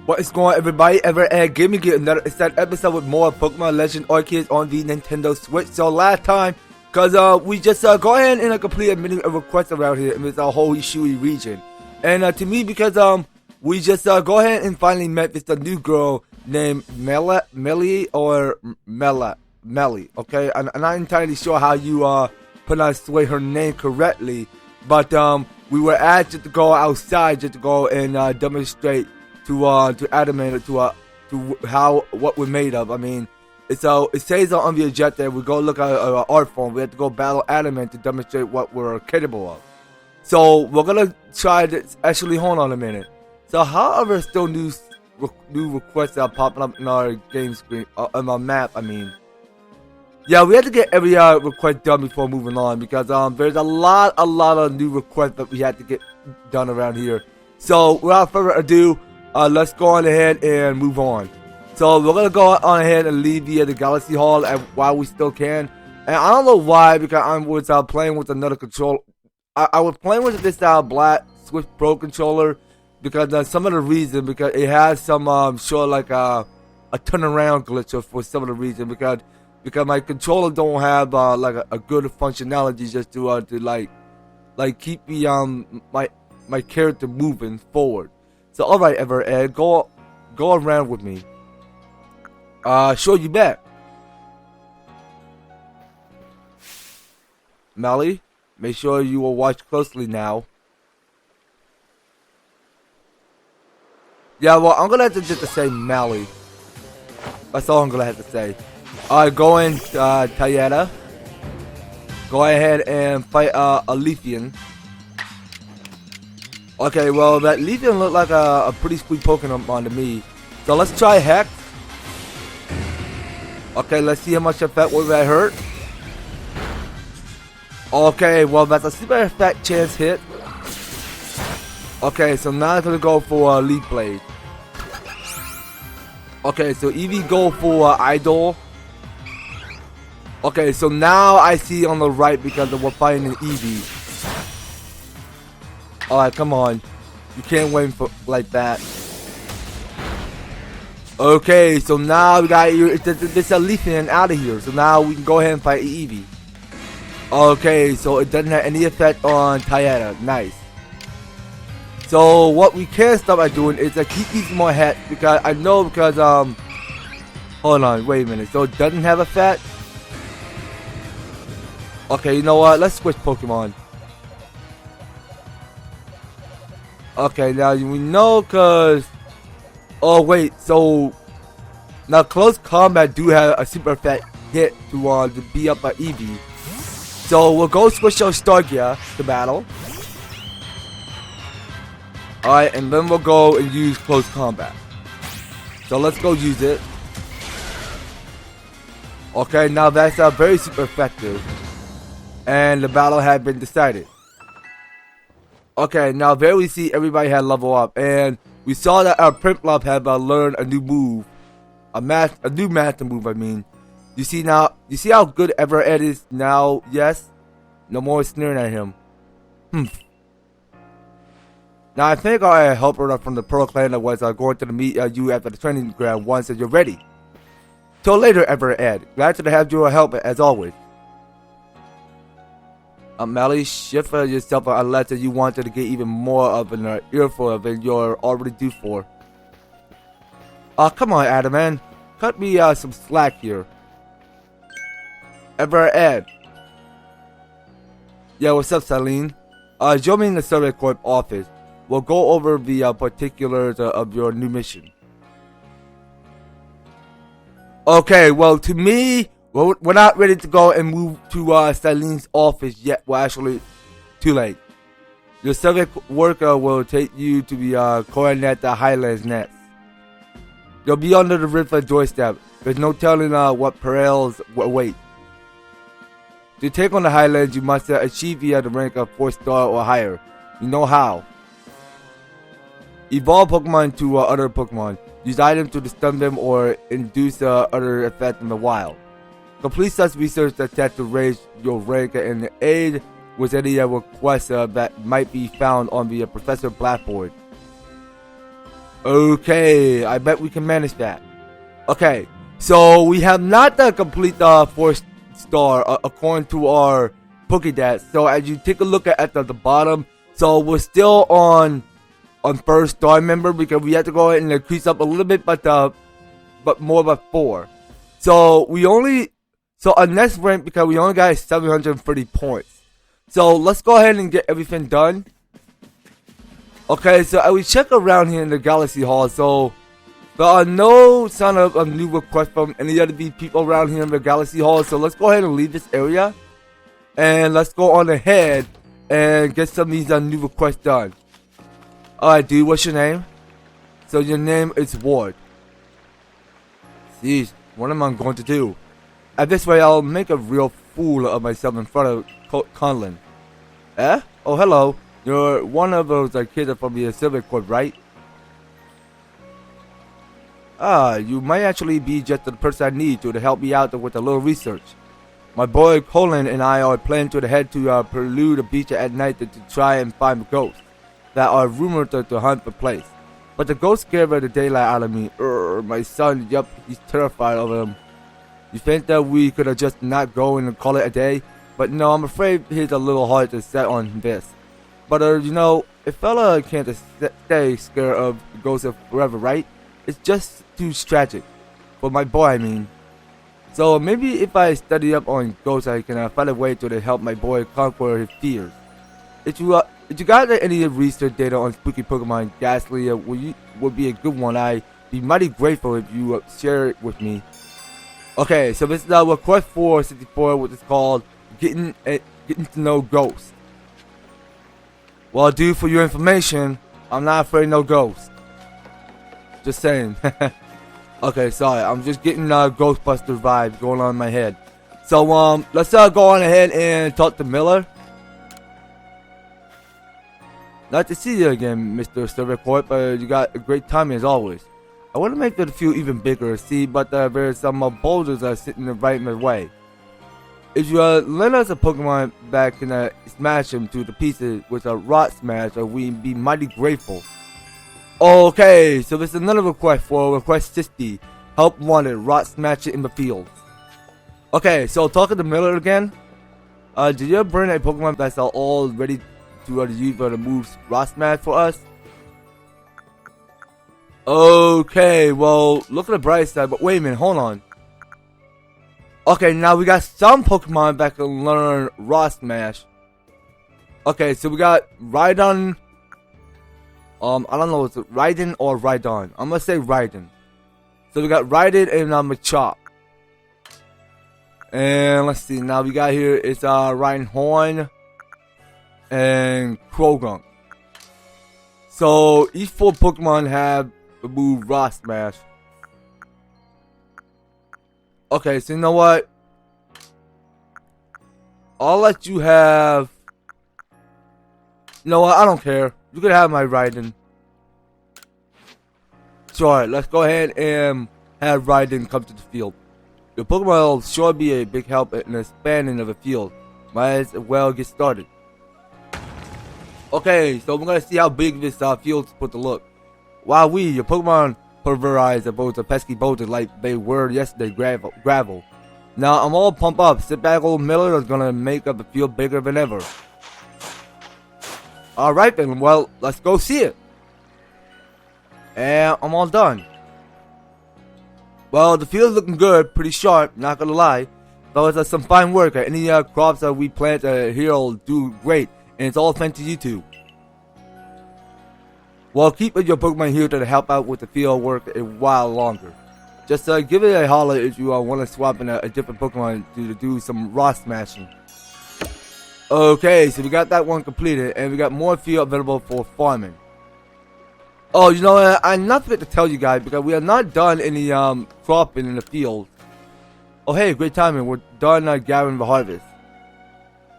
What is going on, everybody? EVER-TASTIC Gaming get another exciting episode with more Pokémon Legends Arceus on the Nintendo Switch. So last time, cause we just go ahead and complete a mini request around here in this whole Ishui region, and to me because we just go ahead and finally met this new girl named Melly. Okay, I'm not entirely sure how you pronounce her name correctly, but we were asked just to go outside just to go and demonstrate to Adaman to what we're made of. I mean, it says on the objective we go look at our art form. We have to go battle Adaman to demonstrate what we're capable of. So we're gonna try this. Actually, hold on a minute. So, however, still new requests are popping up in our game screen on our map. I mean, yeah, we have to get every request done before moving on because there's a lot of new requests that we have to get done around here. So without further ado, let's go on ahead and move on. So we're gonna go on ahead and leave the Galaxy Hall while we still can. And I don't know why, because I was playing with another controller. I was playing with this Black Switch Pro controller because some of the reason, because it has some sort of like a turnaround glitch for some of the reason, because my controller don't have like a good functionality just to like keep the my character moving forward. So alright, EVER-TASTIC, go around with me. Sure, you bet. Melly, make sure you will watch closely now. Yeah, well, I'm gonna have to just say Melly. That's all I'm gonna have to say. Alright, go in, Tayetta. Go ahead and fight a Leafian. Okay, well, that Leafian looked like a pretty sweet Pokemon to me. So let's try Hex. Okay, let's see how much effect will that hurt. Okay, well, that's a super effect chance hit. Okay, so now I'm gonna go for Leaf Blade. Okay, so Eevee go for Idol. Okay, so now I see on the right because we're fighting an Eevee. Alright, come on. You can't win for like that. Okay, so now we got this Leafian out of here. So now we can go ahead and fight Eevee. Okay, so it doesn't have any effect on Tayetta. Nice. So what we can start by doing is keep using more hats because I know because hold on, wait a minute. So it doesn't have effect. Okay, you know what? Let's switch Pokemon. Okay, now we know because... Oh, wait. So... Now, close combat do have a super effect hit to be up by Eevee. So, we'll go switch our Stargia to battle. Alright, and then we'll go and use close combat. So, let's go use it. Okay, now that's very super effective. And the battle had been decided. Okay, now there we see everybody had level up, and we saw that our Prinplup had learned a new move, a new master move. I mean, you see how good EVER-TASTIC is now. Yes, no more sneering at him. Now I think our helper from the Pearl Clan that was going to meet you at the training ground once that you're ready. Till later, EVER-TASTIC. Glad to have your help as always. Melly, shift yourself unless that you wanted to get even more of an earful than you're already due for. Come on, Adaman. Cut me some slack here. EVER-TASTIC. Yeah, what's up, Celine? Join me in the Survey Corp office. We'll go over the particulars of your new mission. Okay, well, to me... Well, we're not ready to go and move to Celine's office yet. Well, actually, too late. Your survey worker will take you to the Coronet Highlands next. You'll be under the river doorstep. There's no telling what perils await. To take on the Highlands, you must achieve the rank of 4-star or higher. You know how. Evolve Pokemon to other Pokemon. Use items to stun them or induce other effects in the wild. Complete such research that to raise your rank and aid with any requests that might be found on the Professor Blackboard. Okay, I bet we can manage that. Okay, so we have not complete the 4-star according to our Pokédex. So as you take a look at the bottom, so we're still on first star, remember, because we have to go ahead and increase up a little bit, but more by 4. So our next rank, because we only got 730 points. So let's go ahead and get everything done. Okay, so we check around here in the Galaxy Hall. So there are no sign of new requests from any other people around here in the Galaxy Hall. So let's go ahead and leave this area, and let's go on ahead and get some of these new requests done. Alright, dude, what's your name? So your name is Ward. Jeez, what am I going to do? At this way, I'll make a real fool of myself in front of Conlon. Eh? Oh, hello. You're one of those kids from the Silver Corp, right? Ah, you might actually be just the person I need to help me out with a little research. My boy Colin and I are planning to head to Peru the beach at night to try and find ghosts that are rumored to hunt the place. But the ghosts scared the daylight out of me. My son, yup, he's terrified of them. You think that we could just not go and call it a day? But no, I'm afraid he's a little hard to set on this. But you know, a fella can't stay scared of ghosts forever, right? It's just too tragic. For my boy, I mean. So maybe if I study up on ghosts, I can find a way to help my boy conquer his fears. If you got any research data on spooky Pokemon, Ghastly would be a good one. I'd be mighty grateful if you share it with me. Okay, so this is request 464, which is called getting to know ghosts. Well, dude, for your information, I'm not afraid of no ghosts. Just saying. Okay, sorry, I'm just getting Ghostbuster vibes going on in my head. So let's go on ahead and talk to Miller. Nice to see you again, Mr. Silvercorp. You got a great timing as always. I want to make the field even bigger, see, but there's some boulders sitting right in the way. If you lend us a Pokemon back and smash him to the pieces with a rock smash, we'd be mighty grateful. Okay, so there's another request for request 60. Help wanted, rock smash it in the field. Okay, so talking to Miller again. Did you bring a Pokemon that's all ready to use the moves rock smash for us? Okay, well, look at the bright side, but wait a minute, hold on. Okay, now we got some Pokemon that can learn Rock Smash. Okay, so we got Rhydon. I don't know, is it Rhydon or Rhydon? I'm gonna say Rhydon. So we got Rhydon and Machop. And let's see, now we got here is Rhyhorn and Krogunk. So each 4 Pokemon have the move Rock Smash. Okay, so you know what? I'll let you have. You know what? I don't care. You can have my Rhydon. Sure, let's go ahead and have Rhydon come to the field. Your Pokemon will sure be a big help in the expanding of the field. Might as well get started. Okay, so we're gonna see how big this field's supposed to look. Wow, your Pokemon pulverize about the pesky boulders like they were yesterday gravel. Now I'm all pumped up. Sit back, old Miller is gonna make up the field bigger than ever. Alright then, well, let's go see it. And I'm all done. Well, the field's looking good, pretty sharp, not gonna lie. Though it's some fine work. Any crops that we plant here will do great, and it's all thanks to you two. Well, keep your Pokemon here to help out with the field work a while longer. Just give it a holler if you want to swap in a different Pokemon to do some rock smashing. Okay, so we got that one completed, and we got more field available for farming. Oh, you know, I'm not fit to tell you guys because we have not done any cropping in the field. Oh, hey, great timing. We're done gathering the harvest.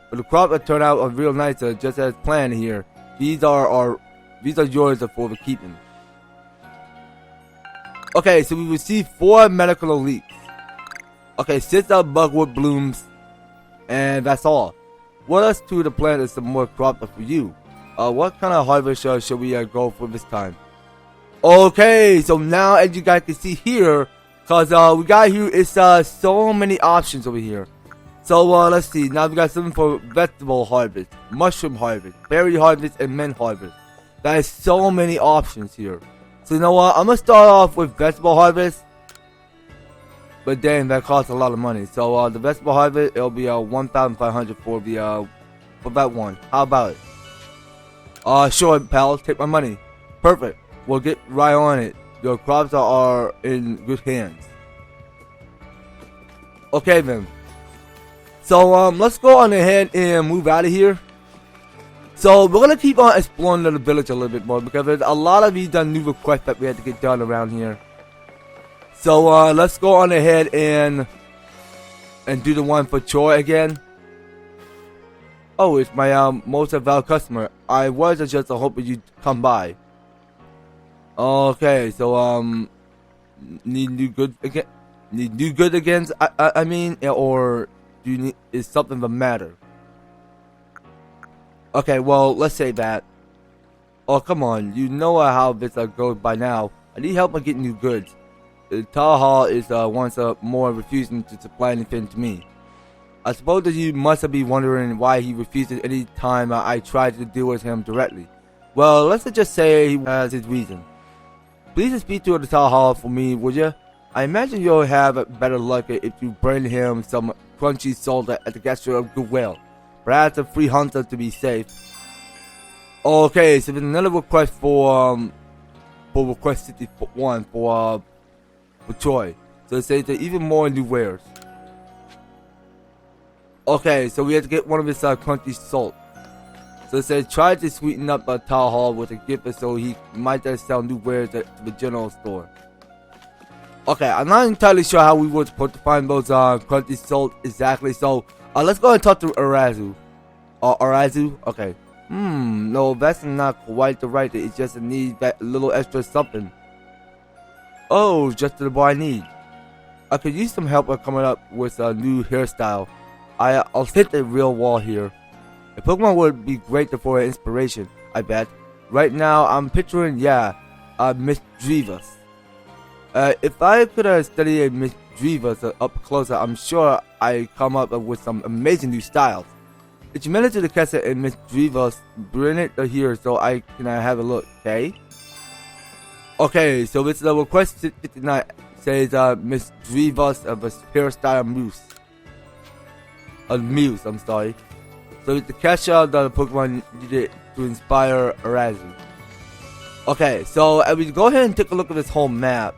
But the crop turned out real nice, just as planned here. These are yours for the keeping. Okay, so we received 4 medical elites. Okay, 6 bugwood blooms, and that's all. What else to the plant is some more crop for you? What kind of harvest should we go for this time? Okay, so now as you guys can see here, cause we got here is so many options over here. So let's see. Now we got something for vegetable harvest, mushroom harvest, berry harvest, and mint harvest. That is so many options here. So you know what? I'm gonna start off with vegetable harvest. But damn, that costs a lot of money. So the vegetable harvest, it'll be 1,500 for the for that one. How about it? Sure, pal. Take my money. Perfect. We'll get right on it. Your crops are in good hands. Okay then. So let's go on ahead and move out of here. So we're gonna keep on exploring the village a little bit more because there's a lot of these new requests that we had to get done around here. So let's go on ahead and do the one for Troy again. Oh, it's my most valued customer. I was just hoping you'd come by. Okay, so need new goods again. Need new goods again. I mean, or do you need, is something the matter? Okay, well, let's say that. Oh, come on. You know how this goes by now. I need help on getting new goods. Taha is once more refusing to supply anything to me. I suppose that you must be wondering why he refuses any time I try to deal with him directly. Well, let's just say he has his reason. Please speak to the Taha for me, would you? I imagine you'll have better luck if you bring him some crunchy salt at the gesture of goodwill. Perhaps a free hunter to be safe. Okay, so there's another request for request 61 for Troy. So it says that even more new wares. Okay, so we have to get one of his crunchy salt. So it says try to sweeten up Town Hall with a gift so he might just sell new wares at the general store. Okay, I'm not entirely sure how we were supposed to find those crunchy salt exactly. So let's go and talk to Arazu. Arazu? Okay. No, that's not quite the right thing. It just needs that little extra something. Oh, just the boy I need. I could use some help coming up with a new hairstyle. I'll hit the real wall here. A Pokemon would be great for inspiration, I bet. Right now, I'm picturing, Miss Drivas. If I could study a Miss Drivas up closer, I'm sure I come up with some amazing new styles. If you manage to catch it in Miss Drivas, bring it here so I can have a look, okay? Okay, so it's the request 59 says Miss Drivas of a hairstyle mousse. A muse, I'm sorry. So it's to catch the Pokemon needed to inspire Arazu. Okay, so we go ahead and take a look at this whole map.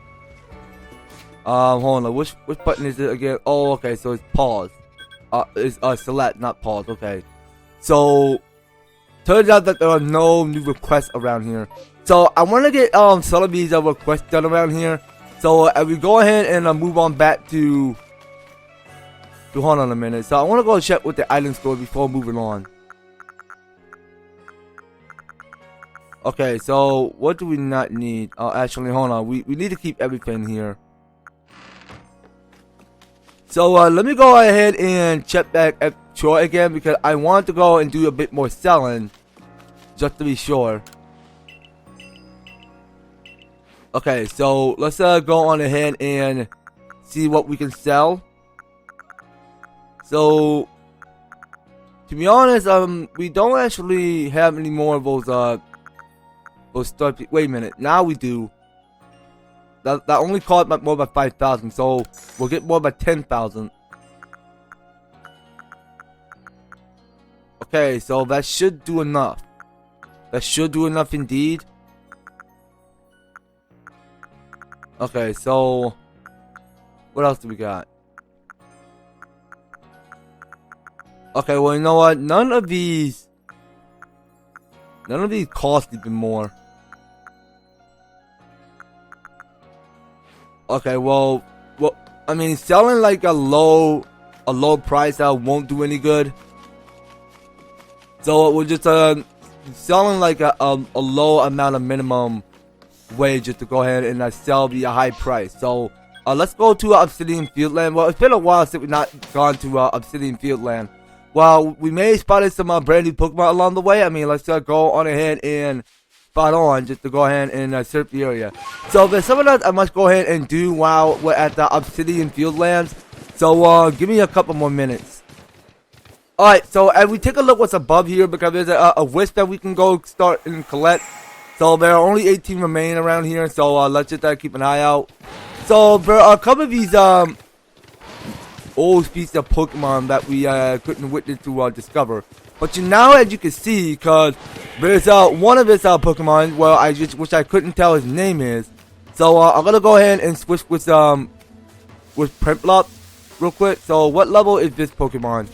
Hold on, which button is it again? Oh, okay, so it's pause. It's select, not pause. Okay, so turns out that there are no new requests around here. So I want to get some of these requests done around here. So we go ahead and move on back to hold on a minute. So I want to go check with the item store before moving on. Okay, so what do we not need? Actually, hold on. We need to keep everything here. So let me go ahead and check back at Troy again because I want to go and do a bit more selling, just to be sure. Okay, so let's go on ahead and see what we can sell. So, to be honest, we don't actually have any more of those start. Wait a minute, now we do. That only cost more by 5,000, so we'll get more by 10,000. Okay, so that should do enough. That should do enough indeed. Okay, so what else do we got? Okay, well, you know what? None of these cost even more. Okay, well, I mean, selling like a low price won't do any good. So we're just selling like a low amount of minimum wage just to go ahead and sell the high price. So let's go to Obsidian Fieldland. Well, it's been a while since we've not gone to Obsidian Fieldland. Well, we may have spotted some brand new Pokemon along the way. I mean, let's go on ahead and spot on just to go ahead and search the area. So there's something else I must go ahead and do while we're at the Obsidian Fieldlands. So give me a couple more minutes. Alright, so as we take a look what's above here, because there's a wisp that we can go start and collect. So there are only 18 remaining around here, so let's just keep an eye out. So there are a couple of these old species of Pokemon that we couldn't witness to discover. But now, as you can see, because there's one of his Pokemon, well, which I couldn't tell his name is. So I'm gonna go ahead and switch with Prinplup real quick. So what level is this Pokemon?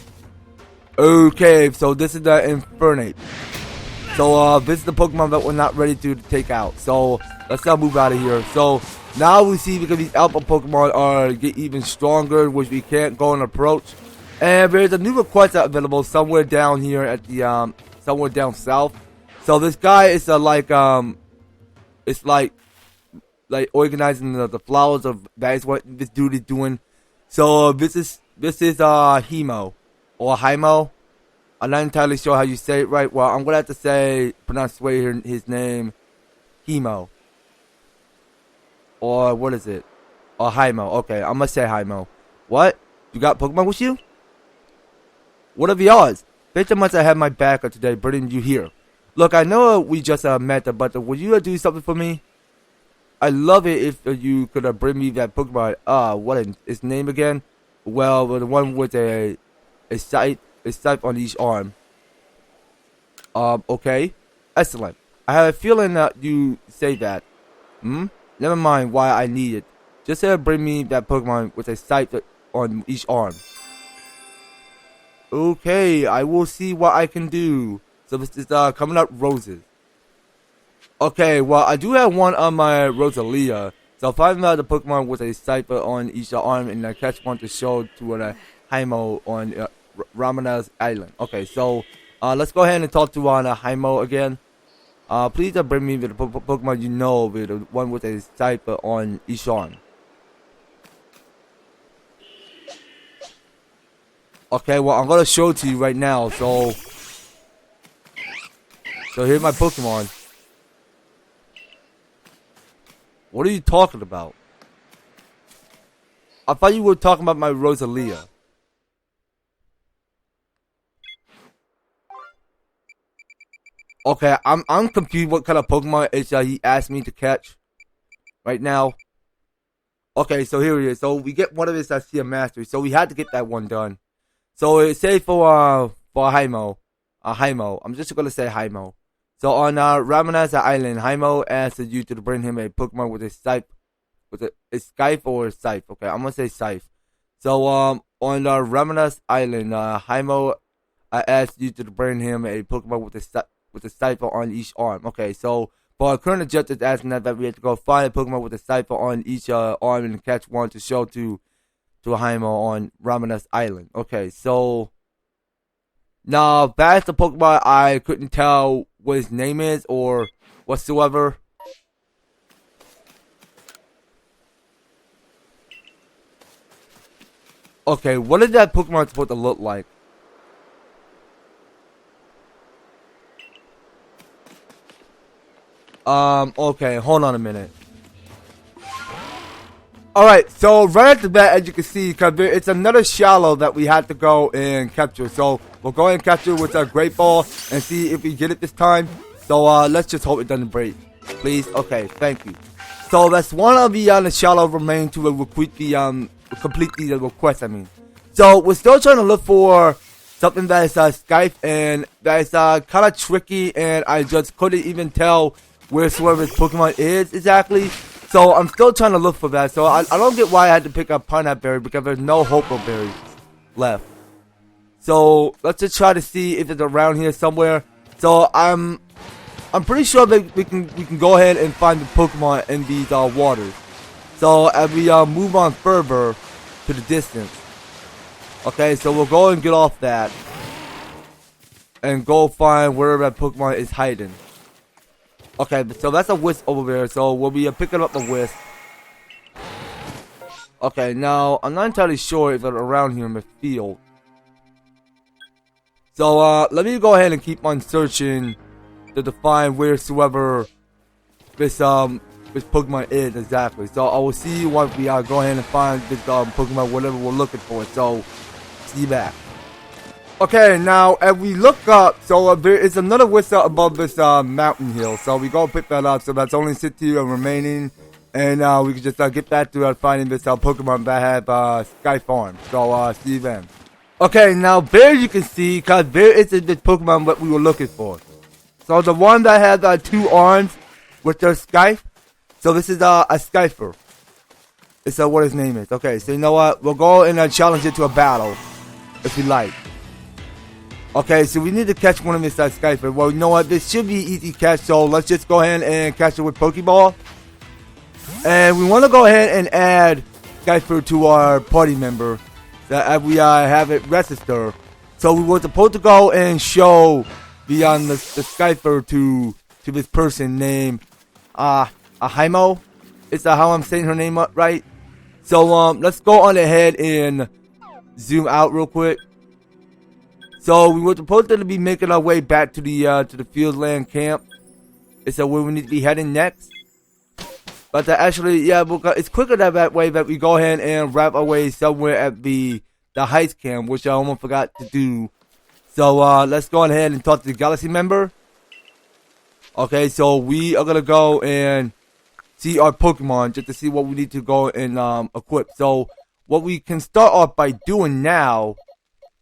Okay, so this is the Infernape. So this is the Pokemon that we're not ready to take out. So let's move out of here. So now we see, because these alpha Pokemon are get even stronger, which we can't go and approach. And there's a new request available somewhere down here at the somewhere down south. So this guy is it's like organizing the flowers of that is what this dude is doing. So this is Hemo or Hymo. I'm not entirely sure how you say it right. Well, I'm gonna have to pronounce his name Hemo. Or what is it? Or Hymo. Okay, I'm gonna say Hymo. What? You got Pokemon with you? What are the odds? Bitch, must have had my back today, bringing you here. Look, I know we just met, but would you do something for me? I'd love it if you could bring me that Pokemon. What is its name again? Well, the one with a scythe on each arm. Okay. Excellent. I have a feeling that you say that. Never mind why I need it. Just bring me that Pokemon with a scythe on each arm. Okay, I will see what I can do. So this is coming up roses. Okay, well, I do have one on my Rosalia. So if I find the Pokemon with a scythe on each arm and I catch one to show to a Hymo on Ramana's Island. Okay, so let's go ahead and talk to Hymo again. Please bring me the Pokemon you know, with the one with a scythe on each arm. Okay, well, I'm gonna show it to you right now. So here's my Pokemon. What are you talking about? I thought you were talking about my Rosalia. Okay, I'm confused what kind of Pokemon is he asked me to catch right now. Okay, so here it is. So we get one of his CM Mastery. So we had to get that one done. So it's safe for Hymo. Hymo. I'm just gonna say Hymo. So on Ramana's Island, Hymo asked you to bring him a Pokemon with a scythe, a scythe or a scythe. Okay, I'm gonna say scythe. So on Ramana's Island, Hymo asked you to bring him a Pokemon with a scythe on each arm. Okay, so for our current objective, asking that we have to go find a Pokemon with a scythe on each arm and catch one to show to Hymo on Ramana's Island. Okay, so now that's the Pokemon I couldn't tell what his name is or whatsoever. Okay, what is that Pokemon supposed to look like? Okay, hold on a minute. Alright, so right at the bat, as you can see, because it's another shallow that we had to go and capture. So we'll go and capture with our Great Ball and see if we get it this time. So let's just hope it doesn't break. Please? Okay, thank you. So that's one of the shallow remain to complete the request, I mean. So we're still trying to look for something that is Skype and that is kind of tricky, and I just couldn't even tell where some of his Pokemon is exactly. So I'm still trying to look for that. So I don't get why I had to pick up Pineapple Berry, because there's no Hopo Berry left. So let's just try to see if it's around here somewhere. So I'm pretty sure that we can go ahead and find the Pokemon in these waters. So as we move on further to the distance. Okay, so we'll go and get off that and go find wherever that Pokemon is hiding. Okay, so that's a Wisp over there, so we'll be picking up the Wisp. Okay, now, I'm not entirely sure if they're around here in the field. So, let me go ahead and keep on searching to find wheresoever this Pokemon is exactly. So I will see you once we go ahead and find this Pokemon, whatever we're looking for. So see you back. Okay, now as we look up, so there is another whistle above this mountain hill. So we go pick that up. So that's only 60 remaining, and we can just get back to finding this Pokemon that have Sky Farm. So see you then. Okay, now there you can see, because there is this Pokemon what we were looking for. So the one that has 2 arms with their Scythe. So this is a Scyther. It's what his name is. Okay, so you know what? We'll go and challenge it to a battle, if you like. Okay, so we need to catch one of his Scyther. Well, you know what? This should be easy catch, so let's just go ahead and catch it with Pokeball. And we want to go ahead and add Scyther to our party member. That we have it register. So we were supposed to go and show the Scyther to this person named Ahimo. Is that how I'm saying her name up right? So let's go on ahead and zoom out real quick. So we were supposed to be making our way back to the Fieldland camp. Is that where we need to be heading next? But actually, yeah, it's quicker that way that we go ahead and wrap our way somewhere at the Heights camp, which I almost forgot to do. So let's go ahead and talk to the Galaxy member. Okay, so we are gonna go and see our Pokemon just to see what we need to go and equip. So what we can start off by doing now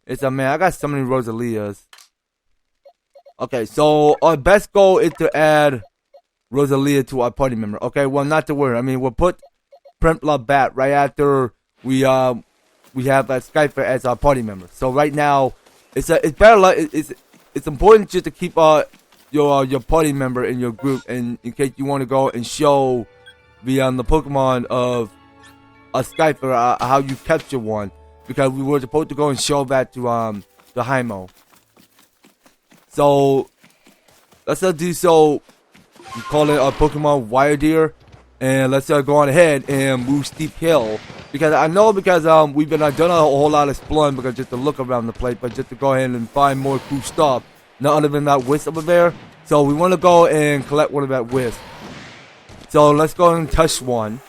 is man, I got so many Rosalias. Okay, so our best goal is to add Rosalia to our party member. Okay, well, not to worry. I mean, we'll put Prempla Bat right after we have that Scyther as our party member. So right now, it's better. It's important just to keep your party member in your group, and in case you want to go and show the Pokemon of a Scyther how you capture one, because we were supposed to go and show that to the Haimo. So let's do so. We call it our Pokemon Wire Deer, and let's go on ahead and move Steep Hill, because I know we've been done a whole lot of exploring, because just to look around the place, but just to go ahead and find more cool stuff. Not other than that wisp over there. So we want to go and collect one of that wisp. So let's go and touch one.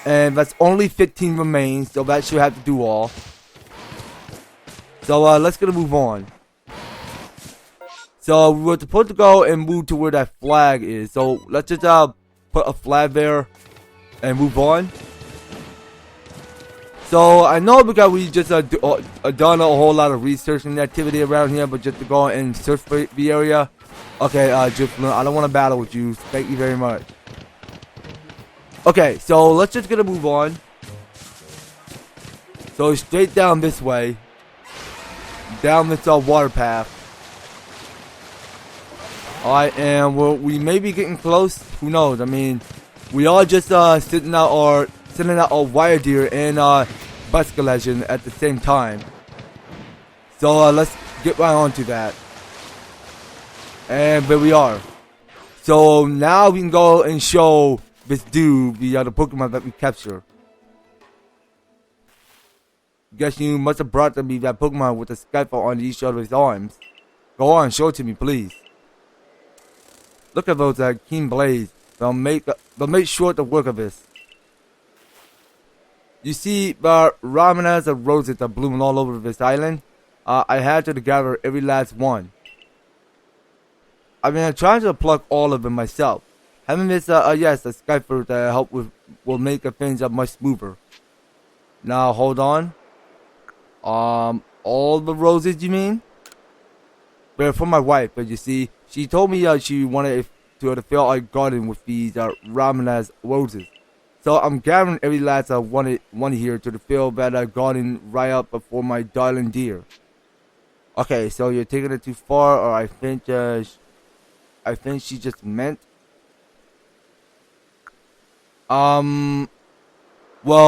And that's only 15 remains, so that should have to do all. So let's gonna move on. So we were supposed to go and move to where that flag is. So let's just put a flag there and move on. So I know because we just done a whole lot of research and activity around here, but just to go and search for the area. Okay, Drifloon, I don't want to battle with you. Thank you very much. Okay, so let's just gonna move on. So straight down this way, down this water path. All right, and we may be getting close. Who knows? I mean, we are just sending out our Wire Deer and Busker Legend at the same time. So let's get right on to that. And there we are. So now we can go and show this dude the Pokemon that we capture. Guess you must have brought to me that Pokemon with the Scyther on each other's arms. Go on, show it to me, please. Look at those keen blades. They'll make short the work of this. You see, ramanas of roses are blooming all over this island. I had to gather every last one. I mean, I'm trying to pluck all of them myself. Having this, yes, the Scyther to help will make things much smoother. Now, hold on. All the roses, you mean? They're for my wife, but you see, she told me she wanted to fill our garden with these ramanas roses. So I'm gathering every last one here to fill that garden right up for my darling dear. Okay, so you're taking it too far, or I think she just meant. Well,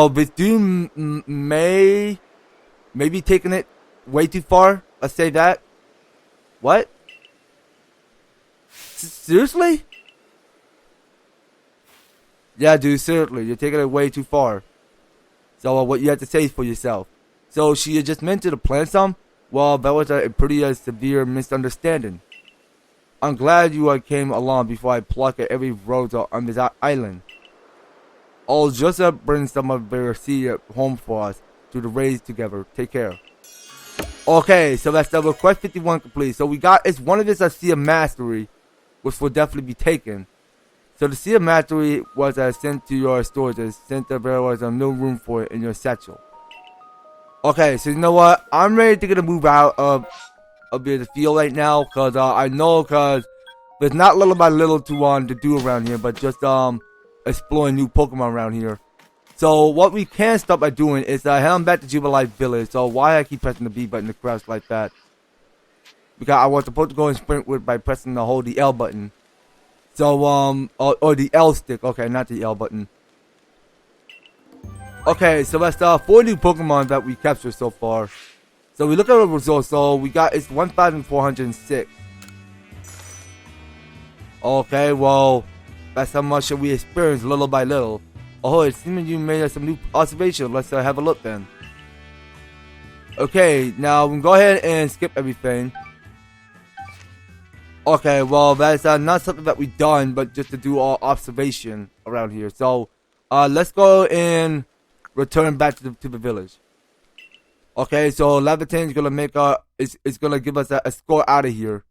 this dude may be taking it way too far. Let's say that. What? Seriously? Yeah, dude, seriously, you're taking it way too far. So what you have to say for yourself. So she just meant to plant some? Well, that was a pretty severe misunderstanding. I'm glad you came along before I pluck at every rose on this island. I'll just bring some of their seed home for us to the raise together. Take care. Okay, so that's the request 51 complete. So we got, it's one of this Sea of Mastery, which will definitely be taken. So the Sea of Mastery was sent to your storage, since there was no room for it in your satchel. Okay, so you know what? I'm ready to get a move out of the field right now, because I know, because there's not little by little to do around here, but just exploring new Pokemon around here. So what we can start by doing is heading back to Jubilife Village. So why I keep pressing the B button to crouch like that? Because I was supposed to go and sprint with by pressing the L button. So or the L stick. Okay, not the L button. Okay, so that's 4 new Pokemon that we captured so far. So we look at the results. So we got, it's 1,406. Okay, well, that's how much we experienced little by little. Oh, it seems you made some new observations. Let's have a look then. Okay, now we can go ahead and skip everything. Okay, well, that's not something that we done, but just to do our observation around here. So, let's go and return back to the village. Okay, so Levitain is gonna make it's gonna give us a score out of here.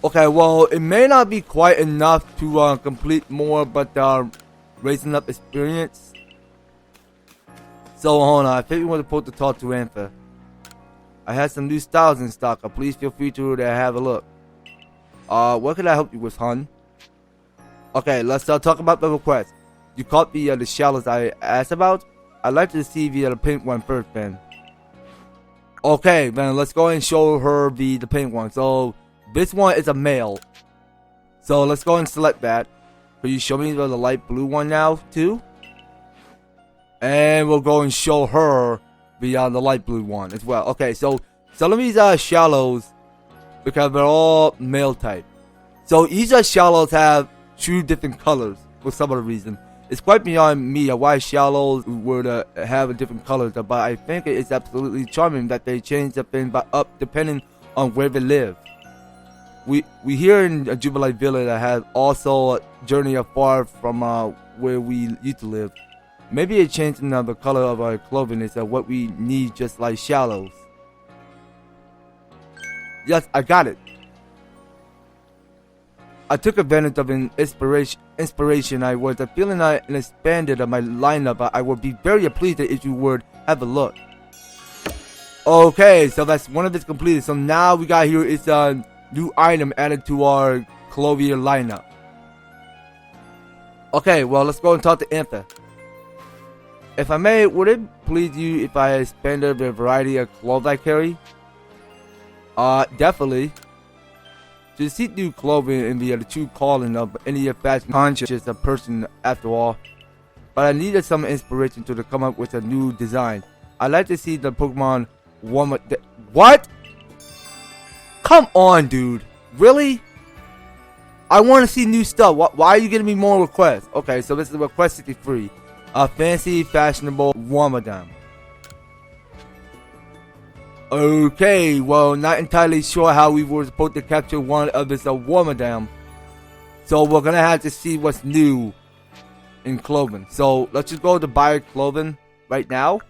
Okay, well, it may not be quite enough to complete more, but raising up experience. So hold on, I think we were supposed to talk to Anther. I had some new styles in stock. Please feel free to have a look. What can I help you with, hon? Okay, let's talk about the request. You caught the shallows I asked about. I'd like to see the pink one first, then. Okay, then let's go and show her the pink one. So this one is a male. So let's go and select that. Will you show me the light blue one now too? And we'll go and show her the light blue one as well. Okay, so some of these shallows, because they're all male type. So each shallows have 2 different colors for some other reason. It's quite beyond me why shallows would have a different colors, but I think it's absolutely charming that they change the thing up depending on where they live. We here in Jubilife Village that has also a journey afar from where we used to live. Maybe a change in the color of our clothing is what we need, just like shallows. Yes, I got it. I took advantage of an inspiration. I was feeling and expanded my lineup. I would be very pleased if you would have a look. Okay, so that's one of this completed. So now we got here is a new item added to our clothier lineup. Okay, well, let's go and talk to Anther. If I may, would it please you if I expanded the variety of clothes I carry? Definitely. To seek new clothing and be the true calling of any fashion conscious person after all. But I needed some inspiration to come up with a new design. I'd like to see the Pokemon one with what? Come on, dude. Really? I want to see new stuff. Why are you giving me more requests? Okay, so this is request 63. A fancy, fashionable Wormadam. Okay, well, not entirely sure how we were supposed to capture one of this Wormadam. So we're gonna have to see what's new in clothing. So let's just go to buy clothing right now.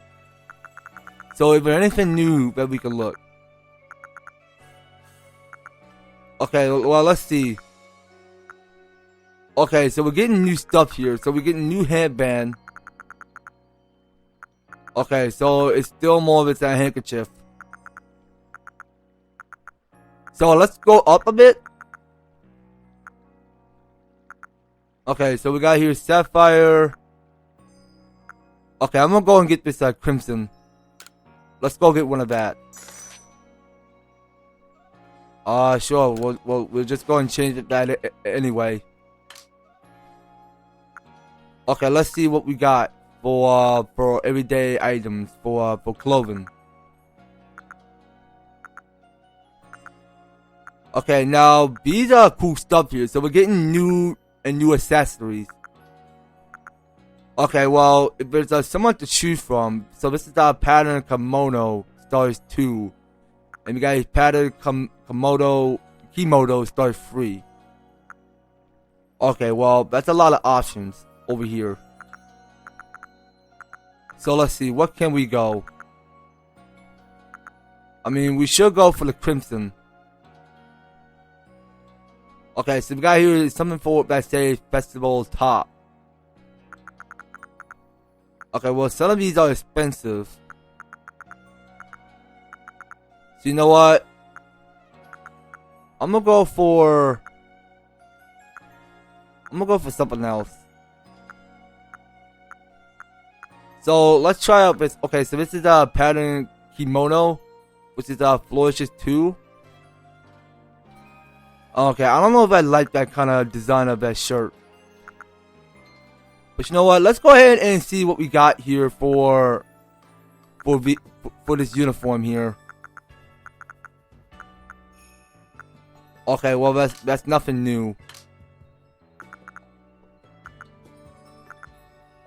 So if there's anything new that we can look. Okay, well, let's see. Okay, so we're getting new stuff here. So we're getting new headband. Okay, so it's still more of it's a handkerchief. So let's go up a bit. Okay, so we got here Sapphire. Okay, I'm gonna go and get this Crimson. Let's go get one of that. Sure. We'll just go and change that anyway. Okay, let's see what we got for everyday items for clothing. Okay, now these are cool stuff here. So we're getting new accessories. Okay, well, if there's someone to choose from, so this is our pattern kimono stars 2, And we got a pattern Kimodo start free. Okay, well, that's a lot of options over here. So let's see, what can we go? I mean, we should go for the Crimson. Okay, so we got here something for that says Festival Top. Okay, well, some of these are expensive. So you know what? I'm gonna go for something else. So let's try out this. Okay, so this is a pattern kimono, which is flourishes 2. Okay, I don't know if I like that kind of design of that shirt. But you know what? Let's go ahead and see what we got here for this uniform here. Okay, well that's nothing new.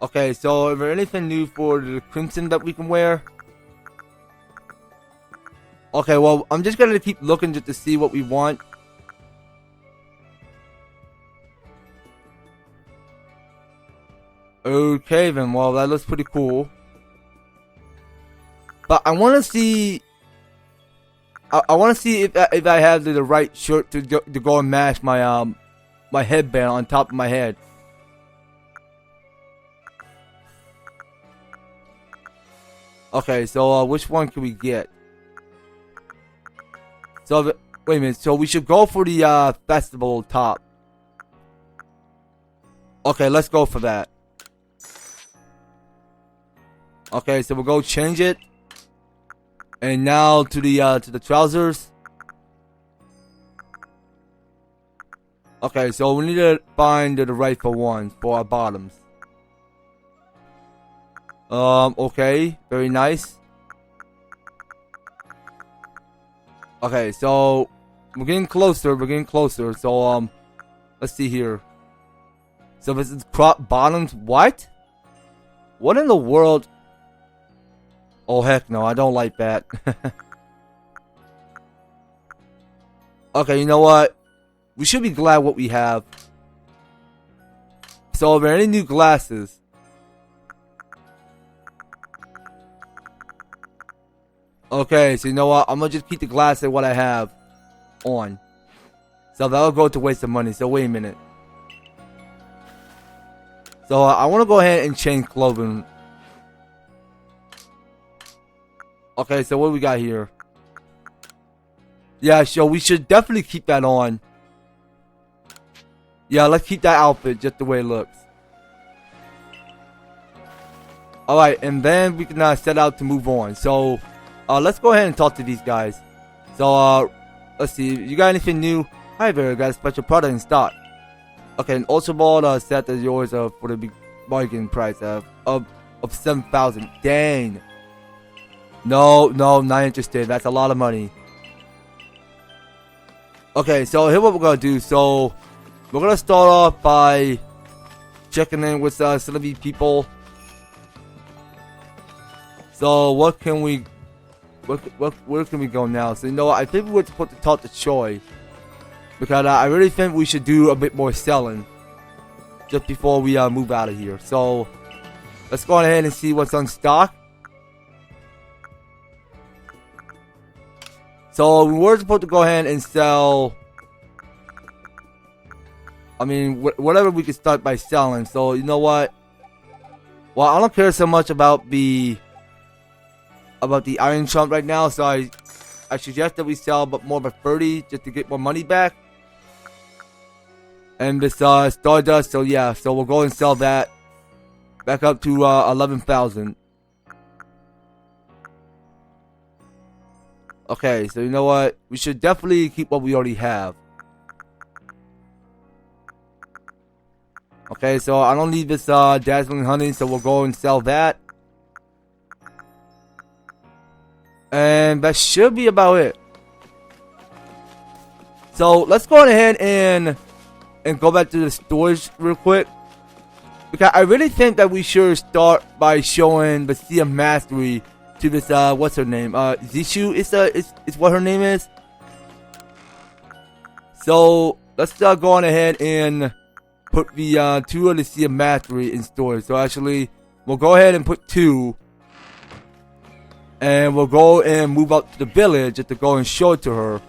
Okay, so is there anything new for the Crimson that we can wear? Okay, well I'm just gonna keep looking just to see what we want. Okay then, well that looks pretty cool. But I want to see. I want to see if I have the right shirt to go and match my my headband on top of my head. Okay, so which one can we get? So wait a minute. So we should go for the festival top. Okay, let's go for that. Okay, so we'll go change it. And now to the trousers. Okay, so we need to find the rightful ones for our bottoms. Okay, very nice. Okay, so we're getting closer. So let's see here. So this is crop bottoms. What? What in the world? Oh heck no, I don't like that. Okay, you know what? We should be glad what we have. So are there any new glasses? Okay, so you know what? I'm gonna just keep the glasses what I have on. So that'll go to waste of money. So wait a minute. So I want to go ahead and change clothing. Okay, so what do we got here? Yeah, so we should definitely keep that on. Yeah, let's keep that outfit just the way it looks. Alright, and then we can set out to move on. So, let's go ahead and talk to these guys. So, let's see. You got anything new? Hi there, got a special product in stock. Okay, an Ultra Ball set is yours for the big bargain price of 7,000. Dang. No, not interested. That's a lot of money. Okay, so here's what we're gonna do. So we're gonna start off by checking in with some of these people. So what can we? Where can we go now? So you know, I think we're supposed to talk to Choi because I really think we should do a bit more selling just before we move out of here. So let's go ahead and see what's on stock. So we were supposed to go ahead and sell. I mean, whatever we can start by selling. So you know what? Well, I don't care so much about the Iron Trump right now. So I suggest that we sell but more of a 30 just to get more money back. And this Stardust. So yeah, so we'll go and sell that back up to 11,000. Okay, so you know what? We should definitely keep what we already have. Okay, so I don't need this Dazzling Honey, so we'll go and sell that. And that should be about it. So let's go ahead and go back to the storage real quick. Because I really think that we should start by showing the CM Mastery to this, what's her name? Zishu is what her name is. So, let's go on ahead and put the 2 of the Sea of Mastery in storage. So, actually, we'll go ahead and put 2. And we'll go and move up to the village just to go and show it to her.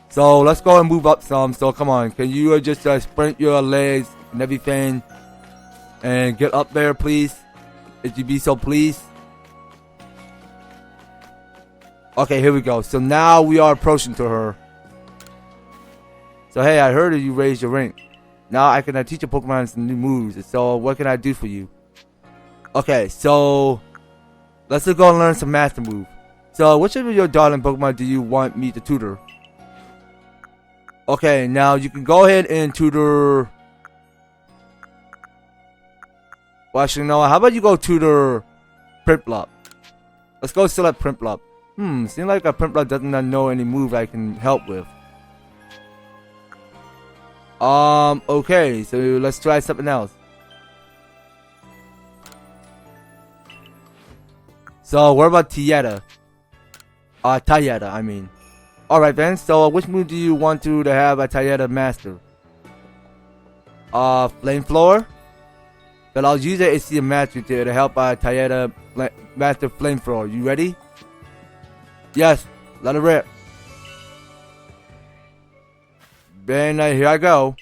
So, let's go and move up some. So, come on. Can you just sprint your legs and everything? And get up there, please. If you be so pleased. Okay, here we go. So, now we are approaching to her. So, hey, I heard that you raised your rank. Now I can teach your Pokemon some new moves. So, what can I do for you? Okay, so let's just go and learn some master move. So, which of your darling Pokemon do you want me to tutor? Okay, now you can go ahead and tutor. Well, actually, no. How about you go tutor Prinplup? Let's go select Prinplup. Seems like a Prinplup doesn't know any move I can help with. Okay, so let's try something else. So, what about Tayeta? Tayeta, I mean. Alright then, so which move do you want to have a Tayeta master? Flamethrower? But I'll use it as a master to help Tayeta master Flamethrower. You ready? Yes, let it rip. Then here I go.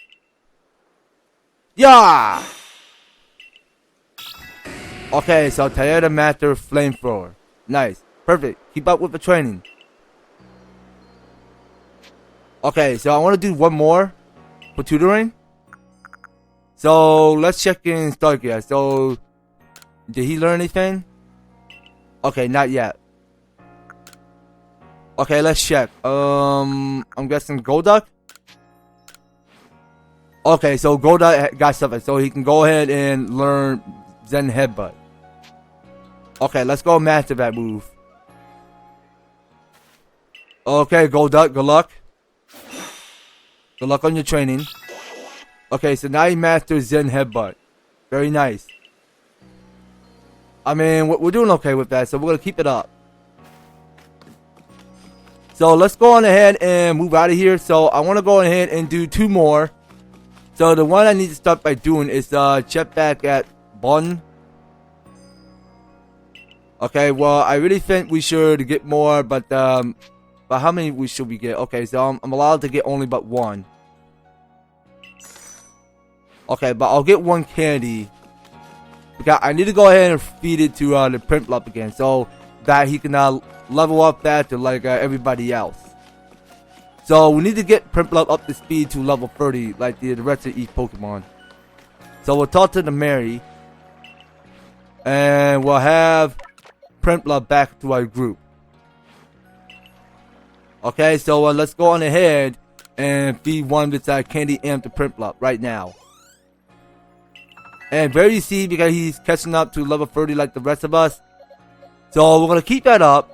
Yeah! Okay, so Tayeta master Flamethrower. Nice. Perfect. Keep up with the training. Okay, so I want to do one more for tutoring. So let's check in Starkia. So did he learn anything? Okay, not yet. Okay, let's check. I'm guessing Golduck. Okay, so Golduck got something, so he can go ahead and learn Zen Headbutt. Okay, let's go master that move. Okay, Golduck, good luck. Good luck on your training. Okay, so now you master Zen Headbutt. Very nice. I mean, we're doing okay with that, so we're going to keep it up. So let's go on ahead and move out of here. So I want to go ahead and do 2 more. So the one I need to start by doing is check back at Bon. Okay, well I really think we should get more, but how many should we get? Okay, so I'm allowed to get only but 1. Okay, but I'll get 1 candy because I need to go ahead and feed it to the Prinplup again, so that he can level up that to like everybody else. So we need to get Prinplup up to speed to level 30 like the rest of each Pokemon. So we'll talk to the Mary. And we'll have Prinplup back to our group. Okay, so let's go on ahead and feed one of its candy amp to Prinplup right now. And very easy because he's catching up to level 30 like the rest of us. So we're going to keep that up.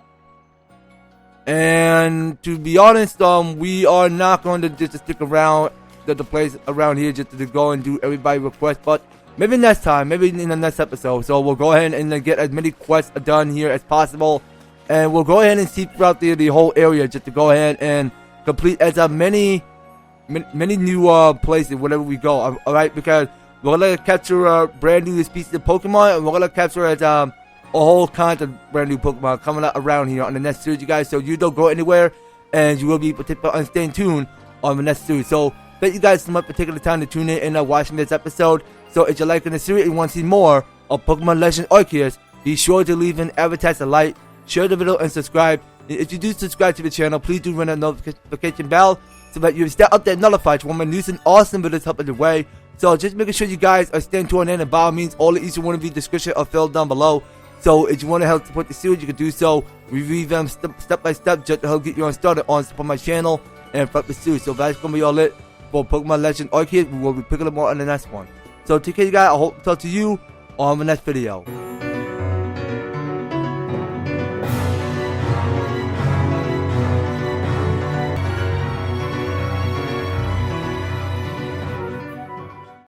And to be honest, we are not going to just stick around the place around here just to go and do everybody's request, but maybe next time, maybe in the next episode. So we'll go ahead and get as many quests done here as possible, and we'll go ahead and see throughout the whole area just to go ahead and complete as many new places whenever we go. All right, because we're gonna capture a brand new species of Pokemon, and we're gonna capture as a whole kind of brand new Pokemon coming out around here on the next series, you guys. So you don't go anywhere, and you will be particularly staying tuned on the next series. So thank you guys so much for taking the time to tune in and watching this episode. So if you're liking the series and want to see more of Pokemon Legends Arceus, be sure to leave an EVER-TASTIC like, share the video, and subscribe. And if you do subscribe to the channel, please do ring that notification bell so that you stay up there notified when my news and awesome videos help in the way. So just making sure you guys are staying tuned in, and by all means, all of each one of the description are filled down below. So if you want to help support the series, you can do so. Review them step by step just to help get you on started on support my channel and fuck the series. So that's gonna be all it for Pokemon Legends Arceus. We will be picking up more on the next one. So take care, you guys. I hope to talk to you on the next video.